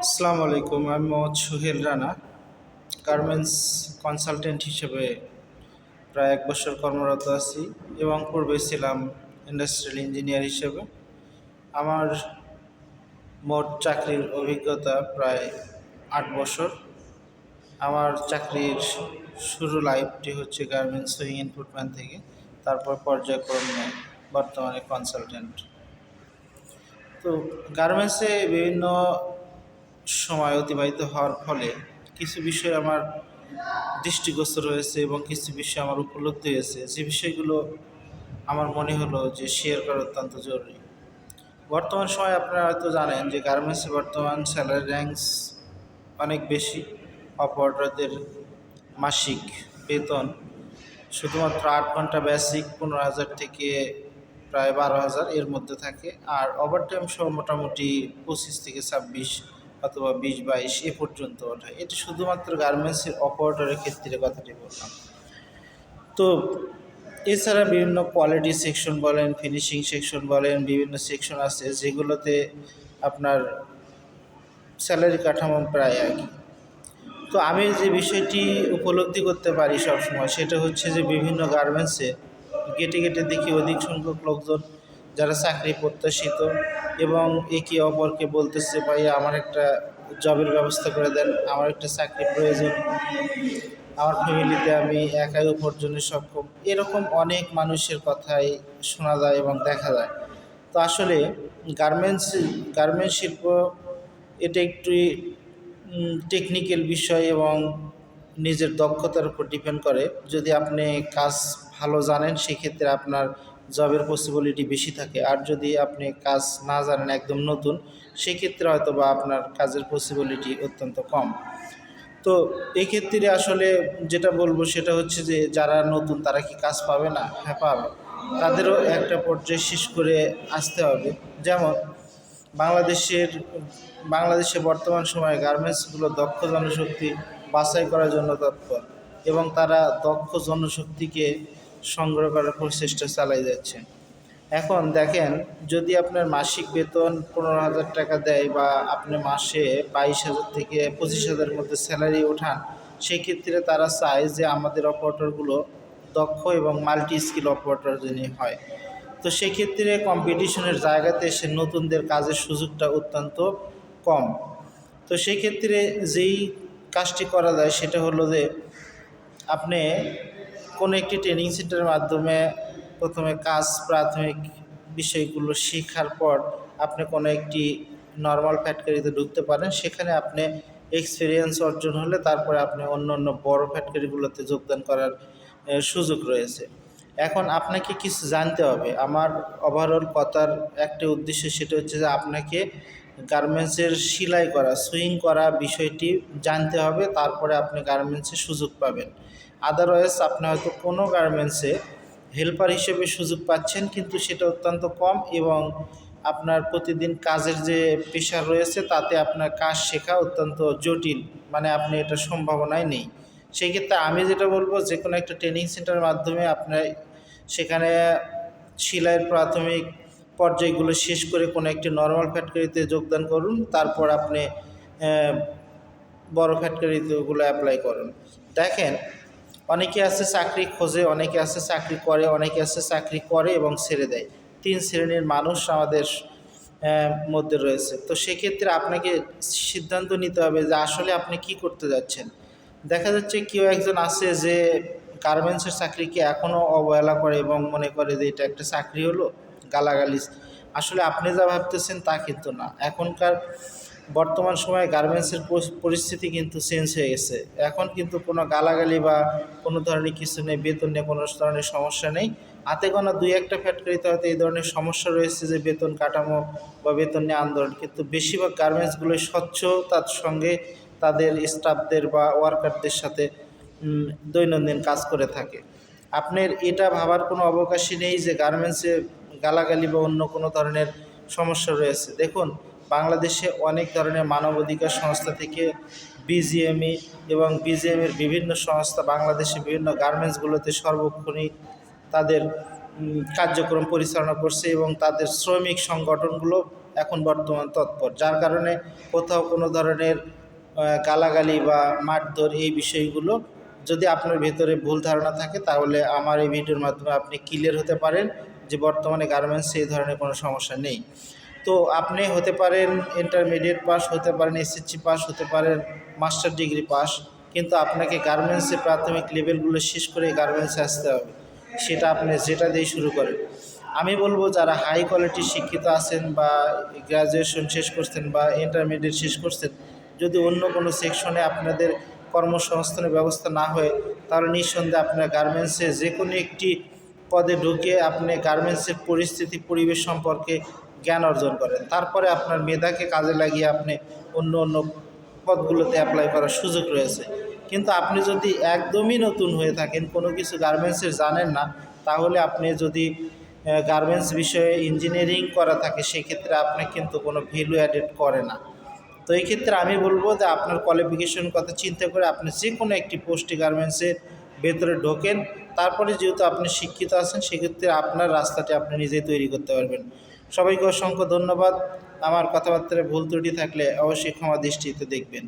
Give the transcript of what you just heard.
আসসালামু আলাইকুম। আমি মোহাম্মদ সোহেল রানা, গার্মেন্টস কনসালটেন্ট হিসেবে প্রায় ১ বছর কর্মরত আছি এবং পূর্বে ছিলাম ইন্ডাস্ট্রিয়াল ইঞ্জিনিয়ার হিসেবে। আমার মোট চাকরির অভিজ্ঞতা প্রায় ৮ বছর। আমার চাকরির শুরু লাইফটি হচ্ছে গার্মেন্টস সুইং ইনপুটম্যান থেকে, তারপর পর্যায়ক্রমে বর্তমানে কনসালটেন্ট। তো গার্মেন্টসে বিভিন্ন সময় অতিবাহিত হওয়ার ফলে কিছু বিষয় আমার দৃষ্টিগোচর হয়েছে এবং কিছু বিষয় আমার উপলব্ধি হয়েছে, যে বিষয়গুলো আমার মনে হলো যে শেয়ার করা অত্যন্ত জরুরি। বর্তমান সময়ে আপনারা হয়তো জানেন যে গার্মেন্টসে বর্তমান স্যালারি র্যাঙ্কস অনেক বেশি। অপারেটরদের মাসিক বেতন শুধুমাত্র ৮ ঘন্টা বেসিক ১৫,০০০ থেকে প্রায় ১২,০০০ এর মধ্যে থাকে, আর ওভারটাইম সহ মোটামুটি ২৫ থেকে ২৬ অথবা ২০-২২ এ পর্যন্ত ওঠে। এটি শুধুমাত্র গার্মেন্টসের অপারেটরের ক্ষেত্রে কথাটি বললাম। তো এছাড়া বিভিন্ন কোয়ালিটি সেকশন বলেন, ফিনিশিং সেকশন বলেন, বিভিন্ন সেকশন আছে যেগুলোতে আপনার স্যালারি কাঠামো প্রায় একই। তো আমি যে বিষয়টি উপলব্ধি করতে পারি সবসময়, সেটা হচ্ছে যে বিভিন্ন গার্মেন্টসে গেটে গেটে দেখি অধিক সংখ্যক লোকজন যারা চাকরি প্রত্যাশিত এবং একে অপরকে বলতেছে, ভাইয়া আমার একটা জবের ব্যবস্থা করে দেন, আমার একটা চাকরি প্রয়োজন, আমার ফ্যামিলিতে আমি একাই উপার্জনে সক্ষম। এরকম অনেক মানুষের কথাই শোনা যায় এবং দেখা যায়। তো আসলে গার্মেন্টস গার্মেন্টস শিল্প এটা একটি টেকনিক্যাল বিষয় এবং নিজের দক্ষতার উপর ডিপেন্ড করে। যদি আপনি কাজ ভালো জানেন সেক্ষেত্রে আপনার জবের পসিবিলিটি বেশি থাকে, আর যদি আপনি কাজ না জানেন, একদম নতুন, সেক্ষেত্রে হয়তো বা আপনার কাজের পসিবিলিটি অত্যন্ত কম। তো এক্ষেত্রে আসলে যেটা বলবো সেটা হচ্ছে যে যারা নতুন তারা কি কাজ পাবে না? হ্যাঁ, পাবে। তাদেরও একটা পর্যায়ে শেষ করে আসতে হবে। যেমন বাংলাদেশে বর্তমান সময়ে গার্মেন্টসগুলো দক্ষ জনশক্তি বাছাই করার জন্য তৎপর এবং তারা দক্ষ জনশক্তিকে সংগ্রহ করার প্রচেষ্টা চালিয়ে যাচ্ছে। এখন দেখেন, যদি আপনার মাসিক বেতন ১৫,০০০ টাকা দেয় বা আপনি মাসে ২২,০০০ থেকে ২৫,০০০-এর মধ্যে স্যালারি ওঠান, সেক্ষেত্রে তারা চায় যে আমাদের অপারেটরগুলো দক্ষ এবং মাল্টি স্কিল অপারেটর যিনি হয়। তো সেক্ষেত্রে কম্পিটিশনের জায়গাতে এসে নতুনদের কাজের সুযোগটা অত্যন্ত কম। তো সেক্ষেত্রে যেই কাজটি করা যায় সেটা হলো যে আপনি কোনো একটি ট্রেনিং সেন্টারের মাধ্যমে প্রথমে কাজ প্রাথমিক বিষয়গুলো শেখার পর আপনি কোনো একটি নর্মাল ফ্যাক্টরিতে ঢুকতে পারেন। সেখানে আপনি এক্সপিরিয়েন্স অর্জন হলে তারপরে আপনি অন্য বড় ফ্যাক্টরিগুলোতে যোগদান করার সুযোগ রয়েছে। এখন আপনাকে কিছু জানতে হবে। আমার ওভারঅল কথার একটা উদ্দেশ্য, সেটা হচ্ছে যে আপনাকে গার্মেন্টসের সেলাই করা, সুইং করা বিষয়টি জানতে হবে, তারপরে আপনি গার্মেন্টসে সুযোগ পাবেন। আদারওয়াইজ আপনি হয়তো কোনো গার্মেন্টসে হেল্পার হিসেবে সুযোগ পাচ্ছেন, কিন্তু সেটা অত্যন্ত কম এবং আপনার প্রতিদিন কাজের যে প্রেশার রয়েছে তাতে আপনার কাজ শেখা অত্যন্ত জটিল, মানে আপনি এটা সম্ভাবনাই নেই। সেই ক্ষেত্রে আমি যেটা বলবো, যে কোনো একটা ট্রেনিং সেন্টারের মাধ্যমে আপনার সেখানে সেলাইয়ের প্রাথমিক পর্যায়গুলো শেষ করে কোনো একটি নর্মাল ফ্যাক্টরিতে যোগদান করুন, তারপর আপনি বড় ফ্যাক্টরিতে ওগুলো অ্যাপ্লাই করুন। দেখেন, অনেকে আছে চাকরি খোঁজে, অনেকে আছে চাকরি করে, অনেকে আছে চাকরি করে এবং ছেড়ে দেয়। ৩ শ্রেণীর মানুষ আমাদের মধ্যে রয়েছে। তো সেক্ষেত্রে আপনাকে সিদ্ধান্ত নিতে হবে যে আসলে আপনি কি করতে যাচ্ছেন। দেখা যাচ্ছে কেউ একজন আছে যে গার্মেন্টসের চাকরিকে এখনও অবহেলা করে এবং মনে করে যে এটা একটা চাকরি হলো, গালাগালি। আসলে আপনি যা ভাবতেছেন তা কিন্তু না। এখনকার বর্তমান সময়ে গার্মেন্টসের পরিস্থিতি কিন্তু চেঞ্জ হয়ে গেছে। এখন কিন্তু কোনো গালাগালি বা কোনো ধরনের কিছু নেই, বেতন নিয়ে কোনো ধরনের সমস্যা নেই। হাতে গোনা ২-১টা ফ্যাক্টরিতে হয়তো এই ধরনের সমস্যা রয়েছে যে বেতন কাঠামো বা বেতন নিয়ে আন্দোলন, কিন্তু বেশিরভাগ গার্মেন্টসগুলোই স্বচ্ছতার সঙ্গে তাদের স্টাফদের বা ওয়ার্কারদের সাথে দৈনন্দিন কাজ করে থাকে। আপনার এটা ভাবার কোনো অবকাশই নেই যে গার্মেন্টসে গালাগালি বা অন্য কোনো ধরনের সমস্যা রয়েছে। দেখুন, বাংলাদেশে অনেক ধরনের মানবাধিকার সংস্থা থেকে বিজিএমই এবং বিজিএমের বিভিন্ন সংস্থা বাংলাদেশে বিভিন্ন গার্মেন্টসগুলোতে সর্বক্ষণই তাদের কার্যক্রম পরিচালনা করছে এবং তাদের শ্রমিক সংগঠনগুলো এখন বর্তমান তৎপর, যার কারণে কোথাও কোনো ধরনের গালাগালি বা মারধর এই বিষয়গুলো যদি আপনার ভেতরে ভুল ধারণা থাকে, তাহলে আমার এই ভিডিওর মাধ্যমে আপনি ক্লিয়ার হতে পারেন যে বর্তমানে গার্মেন্টসে এই ধরনের কোনো সমস্যা নেই। তো আপনি হতে পারেন ইন্টারমিডিয়েট পাস, হতে পারেন এসএসসি পাস, হতে পারেন মাস্টার ডিগ্রি পাস, কিন্তু আপনাকে গার্মেন্টসে প্রাথমিক লেভেলগুলো শেষ করে গার্মেন্টসে আসতে হবে। সেটা আপনি যেটা দিয়ে শুরু করেন। আমি বলবো যারা হাই কোয়ালিটির শিক্ষিত আছেন বা গ্র্যাজুয়েশন শেষ করছেন বা ইন্টারমিডিয়েট শেষ করছেন, যদি অন্য কোনো সেকশনে আপনাদের কর্মসংস্থানের ব্যবস্থা না হয়, তাহলে নিঃসন্দেহে আপনার গার্মেন্টসে যে কোনো একটি পদে ঢুকে আপনি গার্মেন্টসের পরিস্থিতি পরিবেশ সম্পর্কে জ্ঞান অর্জন করেন। তারপরে আপনার মেধাকে কাজে লাগিয়ে আপনি অন্য অন্য পদগুলোতে অ্যাপ্লাই করার সুযোগ রয়েছে। কিন্তু আপনি যদি একদমই নতুন হয়ে থাকেন, কোনো কিছু গার্মেন্টসের জানেন না, তাহলে আপনি যদি গার্মেন্টস বিষয়ে ইঞ্জিনিয়ারিং করা থাকে, সেক্ষেত্রে আপনি কিন্তু কোনো ভ্যালু অ্যাডেড করে না। তো এই ক্ষেত্রে আমি বলবো যে আপনার কোয়ালিফিকেশন কথা চিন্তা করে আপনি যে কোনো একটি পোস্টে গার্মেন্টসের ভেতরে ঢোকেন। তারপরে যেহেতু আপনি শিক্ষিত আছেন, সেক্ষেত্রে আপনার রাস্তাটি আপনি নিজেই তৈরি করতে পারবেন। সবাইকে অসংখ্য ধন্যবাদ। আমার কথাবার্তায় ভুল ত্রুটি থাকলে অবশ্যই ক্ষমা দৃষ্টিতে দেখবেন।